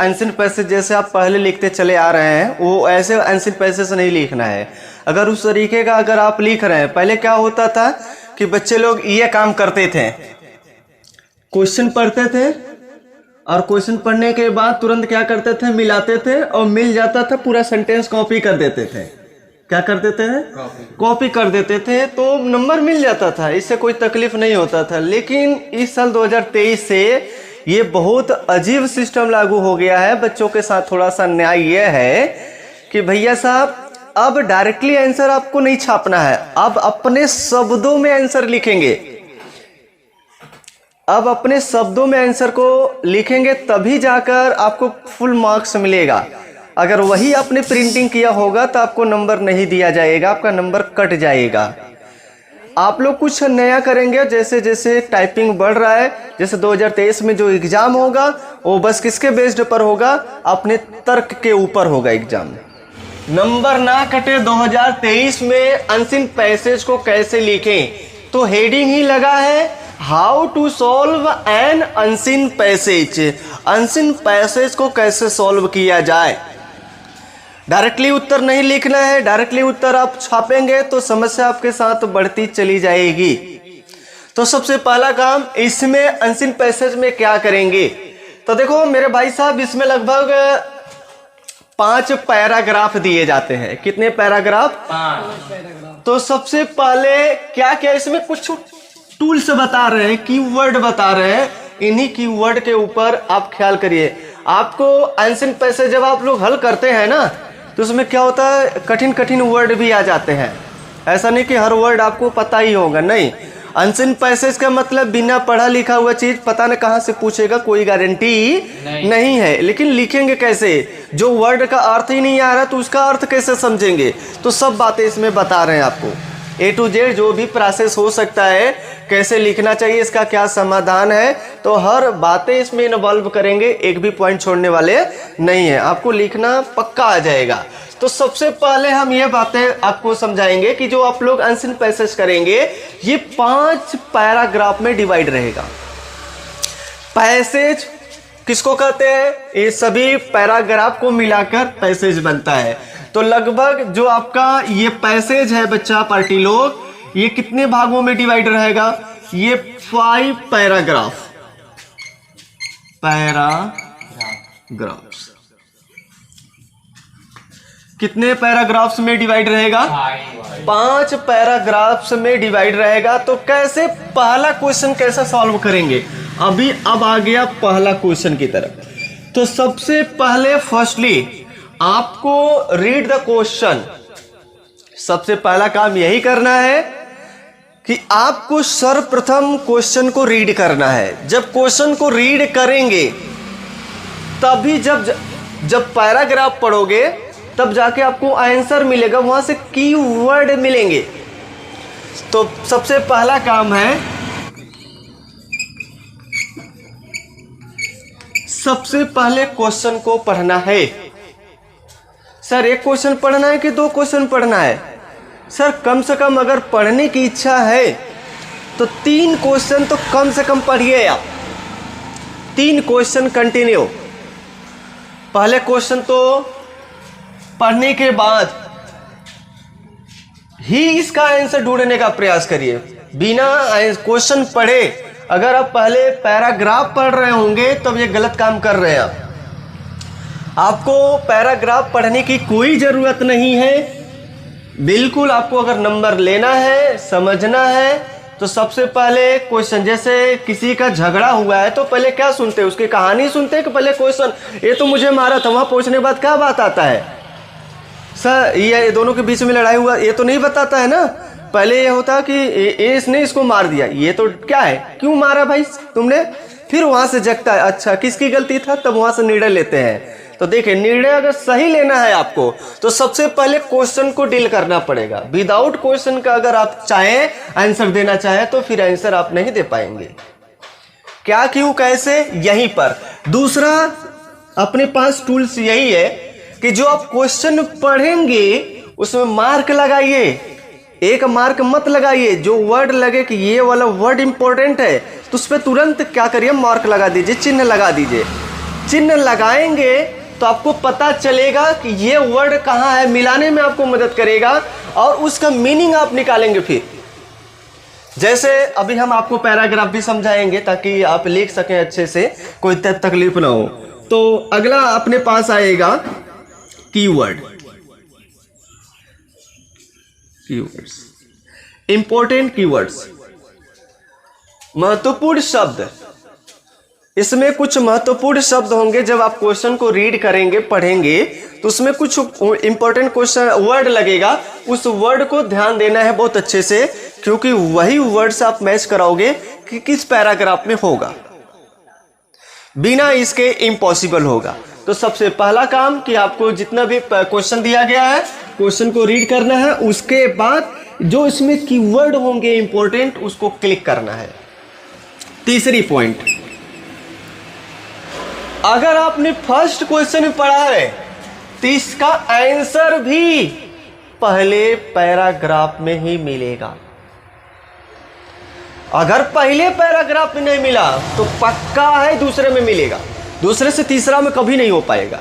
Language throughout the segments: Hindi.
एंशिएंट पैसेज जैसे आप पहले लिखते चले आ रहे हैं, वो ऐसे एंशिएंट पैसेज से नहीं लिखना है। अगर उस तरीके का अगर आप लिख रहे हैं, पहले क्या होता था कि बच्चे लोग ये काम करते थे, क्वेश्चन पढ़ते थे और क्वेश्चन पढ़ने के बाद तुरंत क्या करते थे, मिलाते थे और मिल जाता था, पूरा सेंटेंस कॉपी कर देते थे। क्या कर देते थे? कॉपी कर देते थे, तो नंबर मिल जाता था, इससे कोई तकलीफ नहीं होता था। लेकिन इस साल 2023 से ये बहुत अजीब सिस्टम लागू हो गया है बच्चों के साथ। थोड़ा सा न्याय ये है कि भैया साहब, अब डायरेक्टली आंसर आपको नहीं छापना है, अब अपने शब्दों में आंसर लिखेंगे। अब अपने शब्दों में आंसर को लिखेंगे तभी जाकर आपको फुल मार्क्स मिलेगा। अगर वही आपने प्रिंटिंग किया होगा तो आपको नंबर नहीं दिया जाएगा, आपका नंबर कट जाएगा। आप लोग कुछ नया करेंगे, जैसे जैसे टाइपिंग बढ़ रहा है, जैसे 2023 में जो एग्जाम होगा वो बस किसके बेस्ड पर होगा, अपने तर्क के ऊपर होगा एग्जाम। नंबर ना कटे 2023 में अनसीन पैसेज को कैसे लिखें, तो हेडिंग ही लगा है, how to solve an unseen passage. Unseen passage को कैसे सॉल्व किया जाए। डायरेक्टली उत्तर नहीं लिखना है, डायरेक्टली उत्तर आप छापेंगे तो समस्या आपके साथ बढ़ती चली जाएगी। तो सबसे पहला काम, इसमें अनसीन पैसेज में क्या करेंगे, तो देखो मेरे भाई साहब, इसमें लगभग 5 पैराग्राफ दिए जाते हैं। कितने पैराग्राफ? 5। तो सबसे पहले क्या क्या इसमें कुछ टूल्स बता रहे हैं, कीवर्ड बता रहे हैं, इन्हीं कीवर्ड के ऊपर आप ख्याल करिए। आपको अनसीन पैसेज जब आप लोग हल करते हैं ना, तो उसमें क्या होता है, कठिन कठिन वर्ड भी आ जाते हैं। ऐसा नहीं कि हर वर्ड आपको पता ही होगा, नहीं। अनसीन पैसेज का मतलब बिना पढ़ा लिखा हुआ चीज पता न कहां से पूछेगा, कोई गारंटी नहीं है। लेकिन लिखेंगे कैसे, जो वर्ड का अर्थ ही नहीं आ रहा तो उसका अर्थ कैसे समझेंगे, तो सब बातें इसमें बता रहे हैं आपको। A to Z जो भी प्रोसेस हो सकता है, कैसे लिखना चाहिए, इसका क्या समाधान है, तो हर बातें इसमें इन्वॉल्व करेंगे, एक भी पॉइंट छोड़ने वाले नहीं है। आपको लिखना पक्का आ जाएगा। तो सबसे पहले हम ये बातें आपको समझाएंगे कि जो आप लोग अनसीन पैसेज करेंगे, ये 5 पैराग्राफ में डिवाइड रहेगा। पैसेज किसको कहते हैं? ये सभी पैराग्राफ को मिलाकर पैसेज बनता है। तो लगभग जो आपका ये पैसेज है बच्चा, पार्टी लोग, ये कितने भागों में डिवाइड रहेगा? ये 5 पैराग्राफ कितने पैराग्राफ्स में डिवाइड रहेगा? 5 पैराग्राफ्स में डिवाइड रहेगा। तो कैसे, पहला क्वेश्चन कैसे सॉल्व करेंगे, अभी अब आ गया पहला क्वेश्चन की तरफ। तो सबसे पहले फर्स्टली आपको रीड द क्वेश्चन। सबसे पहला काम यही करना है कि आपको सर्वप्रथम क्वेश्चन को रीड करना है। जब क्वेश्चन को रीड करेंगे तभी जब पैराग्राफ पढ़ोगे तब जाके आपको आंसर मिलेगा, वहां से कीवर्ड मिलेंगे। तो सबसे पहला काम है, सबसे पहले क्वेश्चन को पढ़ना है। सर एक क्वेश्चन पढ़ना है कि 2 क्वेश्चन पढ़ना है? सर कम से कम अगर पढ़ने की इच्छा है तो 3 क्वेश्चन तो कम से कम पढ़िए आप। 3 क्वेश्चन कंटिन्यू। पहले क्वेश्चन तो पढ़ने के बाद ही इसका आंसर ढूंढने का प्रयास करिए, बिना क्वेश्चन पढ़े। अगर आप पहले पैराग्राफ पढ़ रहे होंगे तब ये गलत काम कर रहे हैं आप। आपको पैराग्राफ पढ़ने की कोई जरूरत नहीं है। बिल्कुल आपको अगर नंबर लेना है, समझना है, तो सबसे पहले क्वेश्चन, जैसे किसी का झगड़ा हुआ है तो पहले क्या सुनते हैं, उसकी कहानी सुनते हैं कि पहले क्वेश्चन, ये तो मुझे मारा था, वहां पहुंचने के बाद क्या बात आता है, सर ये दोनों के बीच में लड़ाई हुआ, ये तो नहीं बताता है ना। पहले ये होता कि इसने इसको मार दिया, ये तो क्या है, क्यों मारा भाई तुमने, फिर वहां से जगता है अच्छा किसकी गलती था, तब वहां से निर्णय लेते हैं। तो देखिए, निर्णय अगर सही लेना है आपको तो सबसे पहले क्वेश्चन को डील करना पड़ेगा। विदाउट क्वेश्चन का अगर आप चाहें आंसर देना चाहें तो फिर आंसर आप नहीं दे पाएंगे। क्या, क्यों, कैसे, यहीं पर। दूसरा, अपने पास टूल्स यही है कि जो आप क्वेश्चन पढ़ेंगे उसमें मार्क लगाइए, एक मार्क मत लगाइए। जो वर्ड लगे कि ये वाला वर्ड इंपॉर्टेंट है तो उस पर तुरंत क्या करिए, मार्क लगा दीजिए, चिन्ह लगा दीजिए। चिन्ह लगाएंगे तो आपको पता चलेगा कि ये वर्ड कहाँ है, मिलाने में आपको मदद करेगा और उसका मीनिंग आप निकालेंगे। फिर जैसे अभी हम आपको पैराग्राफ भी समझाएंगे ताकि आप लिख सकें अच्छे से, कोई तकलीफ ना हो। तो अगला अपने पास आएगा कीवर्ड, कीवर्ड्स, इंपॉर्टेंट कीवर्ड्स, महत्वपूर्ण शब्द। इसमें कुछ महत्वपूर्ण शब्द होंगे, जब आप क्वेश्चन को रीड करेंगे, पढ़ेंगे तो उसमें कुछ इंपॉर्टेंट क्वेश्चन वर्ड लगेगा, उस वर्ड को ध्यान देना है बहुत अच्छे से, क्योंकि वही वर्ड से आप मैच कराओगे कि किस पैराग्राफ में होगा, बिना इसके इम्पॉसिबल होगा। तो सबसे पहला काम कि आपको जितना भी क्वेश्चन दिया गया है, क्वेश्चन को रीड करना है, उसके बाद जो इसमें कीवर्ड होंगे इंपॉर्टेंट उसको क्लिक करना है। तीसरी पॉइंट, अगर आपने फर्स्ट क्वेश्चन में पढ़ा है तो इसका आंसर भी पहले पैराग्राफ में ही मिलेगा। अगर पहले पैराग्राफ में नहीं मिला तो पक्का है दूसरे में मिलेगा, दूसरे से तीसरा में कभी नहीं हो पाएगा।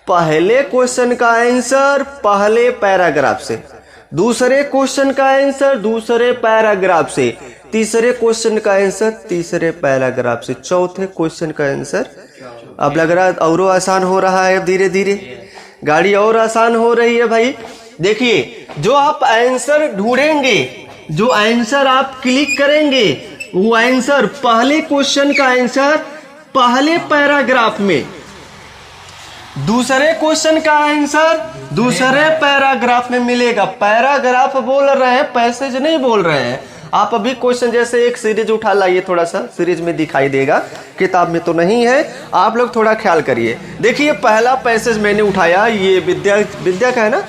पहले क्वेश्चन का आंसर पहले पैराग्राफ से, दूसरे क्वेश्चन का आंसर दूसरे पैराग्राफ से, तीसरे क्वेश्चन का आंसर तीसरे पैराग्राफ से, चौथे क्वेश्चन का आंसर। अब लग रहा है और आसान हो रहा है, अब धीरे धीरे गाड़ी और आसान हो रही है भाई। देखिए, जो आप आंसर ढूंढेंगे, जो आंसर आप क्लिक करेंगे, वो आंसर पहले क्वेश्चन का आंसर पहले पैराग्राफ में, दूसरे क्वेश्चन का आंसर दूसरे पैराग्राफ में मिलेगा। पैराग्राफ बोल रहे हैं, पैसेज नहीं बोल रहे हैं। आप अभी क्वेश्चन जैसे एक सीरीज उठा लाइए, थोड़ा सा सीरीज में दिखाई देगा, किताब में तो नहीं है, आप लोग थोड़ा ख्याल करिए। देखिए, पहला पैसेज मैंने उठाया, ये विद्या का है ना,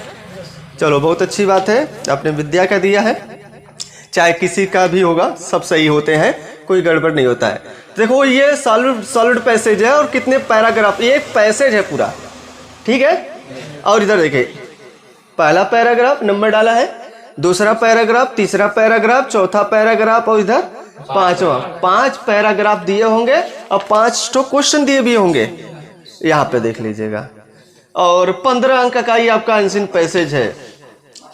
चलो बहुत अच्छी बात है, आपने विद्या का दिया है, चाहे किसी का भी होगा, सब सही होते हैं, कोई गड़बड़ नहीं होता है। देखो, ये सॉलिड पैसेज है और कितने पैराग्राफ, एक पैसेज है पूरा, ठीक है। और इधर देखिए, पहला पैराग्राफ नंबर डाला है, दूसरा पैराग्राफ, तीसरा पैराग्राफ, चौथा पैराग्राफ और इधर पांचवा। 5 पैराग्राफ दिए होंगे और 5 तो क्वेश्चन दिए भी होंगे, यहाँ पे देख लीजिएगा। और 15 अंक का ये आपका आंसर पैसेज है,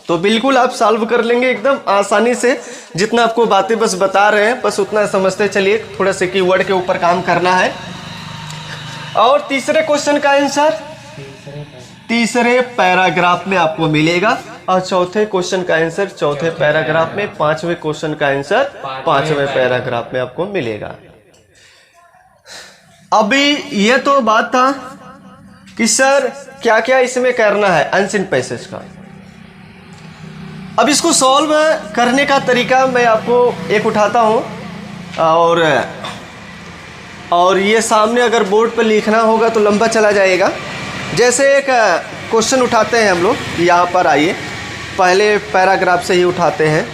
तो बिल्कुल आप सॉल्व कर लेंगे एकदम आसानी से। जितना आपको बातें बस बता रहे हैं, बस उतना समझते चलिए, थोड़ा से कीवर्ड के ऊपर काम करना है। और तीसरे क्वेश्चन का आंसर तीसरे पैराग्राफ में आपको मिलेगा और चौथे क्वेश्चन का आंसर चौथे पैराग्राफ में, पांचवें क्वेश्चन का आंसर पांचवें पैराग्राफ में आपको मिलेगा। अभी ये तो बात था कि सर क्या क्या इसमें करना है अनसीन पैसेज का। अब इसको सॉल्व करने का तरीका मैं आपको एक उठाता हूँ, और ये सामने अगर बोर्ड पर लिखना होगा तो लंबा चला जाएगा। जैसे एक क्वेश्चन उठाते हैं हम लोग, यहाँ पर आइए, पहले पैराग्राफ से ही उठाते हैं।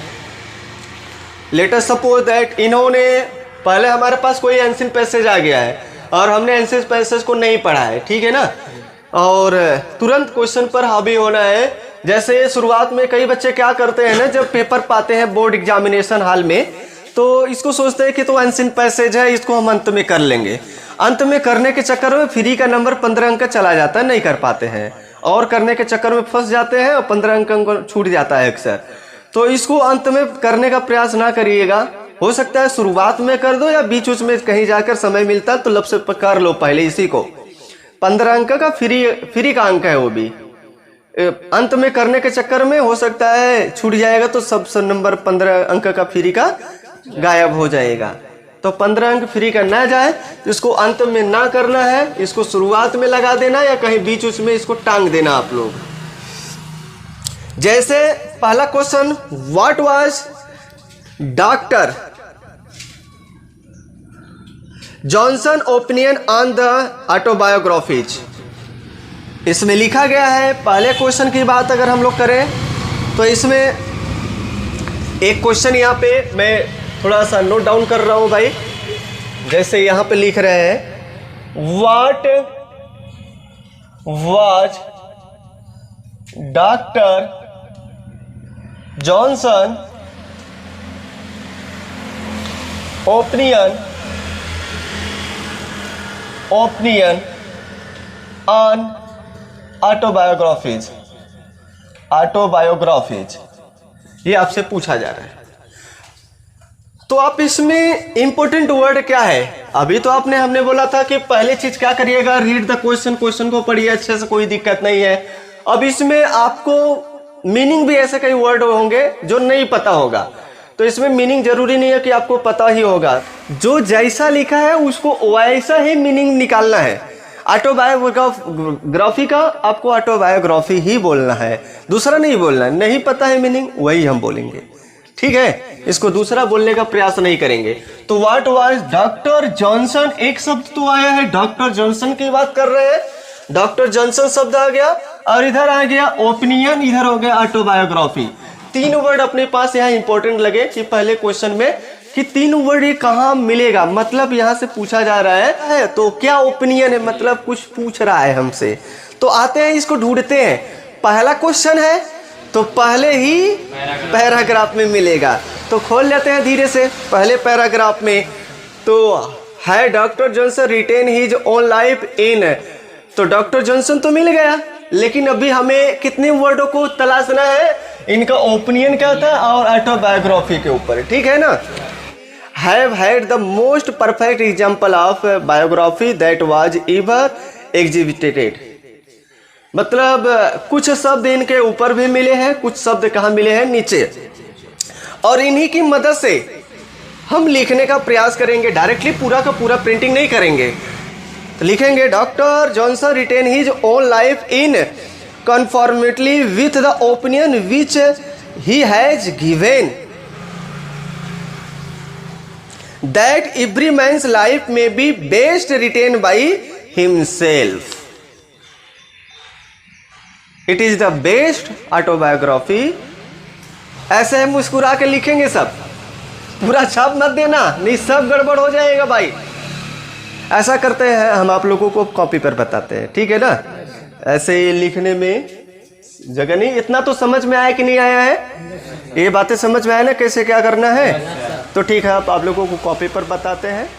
लेट अस सपोज दैट इन्होंने, पहले हमारे पास कोई एंसिन पैसेज आ गया है और हमने एंसिन पैसेज को नहीं पढ़ा है, ठीक है ना, और तुरंत क्वेश्चन पर हावी होना है। जैसे शुरुआत में कई बच्चे क्या करते हैं ना, जब पेपर पाते हैं बोर्ड एग्जामिनेशन हॉल में, तो इसको सोचते हैं कि तो अनसीन पैसेज है, इसको हम अंत में कर लेंगे। अंत में करने के चक्कर में फ्री का नंबर 15 अंक का चला जाता है, नहीं कर पाते हैं, और करने के चक्कर में फंस जाते हैं और 15 अंक छूट जाता है अक्सर। तो इसको अंत में करने का प्रयास ना करिएगा, हो सकता है शुरुआत में कर दो या बीच उच में कहीं जाकर समय मिलता तो लब से कर लो पहले इसी को। 15 अंक का फ्री का अंक है, वो भी अंत में करने के चक्कर में हो सकता है छूट जाएगा, तो सब नंबर 15 अंक का फ्री का गायब हो जाएगा। तो 15 अंक फ्री का ना जाए तो इसको अंत में ना करना है, इसको शुरुआत में लगा देना या कहीं बीच उसमें इसको टांग देना आप लोग। जैसे पहला question, what was doctor Johnson opinion on the autobiographies, इसमें लिखा गया है। पहले क्वेश्चन की बात अगर हम लोग करें तो इसमें एक क्वेश्चन यहाँ पे मैं थोड़ा सा नोट डाउन कर रहा हूं भाई। जैसे यहाँ पे लिख रहे हैं, what was doctor Johnson opinion on autobiographies ये आपसे पूछा जा रहा है। तो आप इसमें इंपॉर्टेंट वर्ड क्या है? अभी तो हमने बोला था कि पहले चीज क्या करिएगा, रीड द क्वेश्चन को पढ़िए अच्छे से, कोई दिक्कत नहीं है। अब इसमें आपको मीनिंग भी ऐसे कई वर्ड होंगे जो नहीं पता होगा, तो इसमें मीनिंग जरूरी नहीं है कि आपको पता ही होगा, जो जैसा लिखा है उसको वैसा ही मीनिंग निकालना है। ऑटोबायोग्राफी का आपको ऑटोबायोग्राफी ही बोलना है, दूसरा नहीं बोलना है। नहीं पता है मीनिंग, वही हम बोलेंगे, ठीक है? इसको दूसरा बोलने का प्रयास नहीं करेंगे। तो व्हाट वाज डॉक्टर जॉनसन, एक शब्द तो आया है, डॉक्टर जॉनसन की बात कर रहे हैं, डॉक्टर जॉनसन शब्द आ गया, और इधर आ गया ओपिनियन, इधर हो गया ऑटोबायोग्राफी। तीन वर्ड अपने पास यहाँ इंपॉर्टेंट लगे कि पहले क्वेश्चन में कि तीन वर्ड ये कहाँ मिलेगा, मतलब यहाँ से पूछा जा रहा है तो क्या ओपिनियन है, मतलब कुछ पूछ रहा है हमसे। तो आते हैं, इसको ढूंढते हैं। पहला क्वेश्चन है तो पहले ही पैराग्राफ में मिलेगा, तो खोल लेते हैं धीरे से पहले पैराग्राफ में। तो है doctor Johnson written his own life in, तो डॉक्टर जॉनसन तो मिल गया, लेकिन अभी हमें कितने वर्डों को तलाशना है, इनका ओपिनियन क्या था और ऑटोबायोग्राफी के ऊपर, ठीक है ना। Have had the most perfect example of biography that was ever exhibited, मतलब कुछ शब्द इनके ऊपर भी मिले हैं, कुछ शब्द कहाँ मिले हैं, नीचे, और इन्हीं की मदद से हम लिखने का प्रयास करेंगे। डायरेक्टली पूरा का पूरा प्रिंटिंग नहीं करेंगे, तो लिखेंगे doctor Johnson written his own life in conformity with the opinion which he has given that every man's life may be best written by himself. It is the best autobiography. ऐसे हम मुस्कुरा के लिखेंगे, सब पूरा छाप मत देना, नहीं सब गड़बड़ हो जाएगा भाई। ऐसा करते हैं हम, आप लोगों को कॉपी पर बताते हैं, ठीक है ना। ऐसे लिखने में जगह नहीं, इतना तो समझ में आया कि नहीं आया है, ये बातें समझ में आया ना कैसे क्या करना है। तो ठीक है, आप लोगों को कॉपी पर बताते हैं।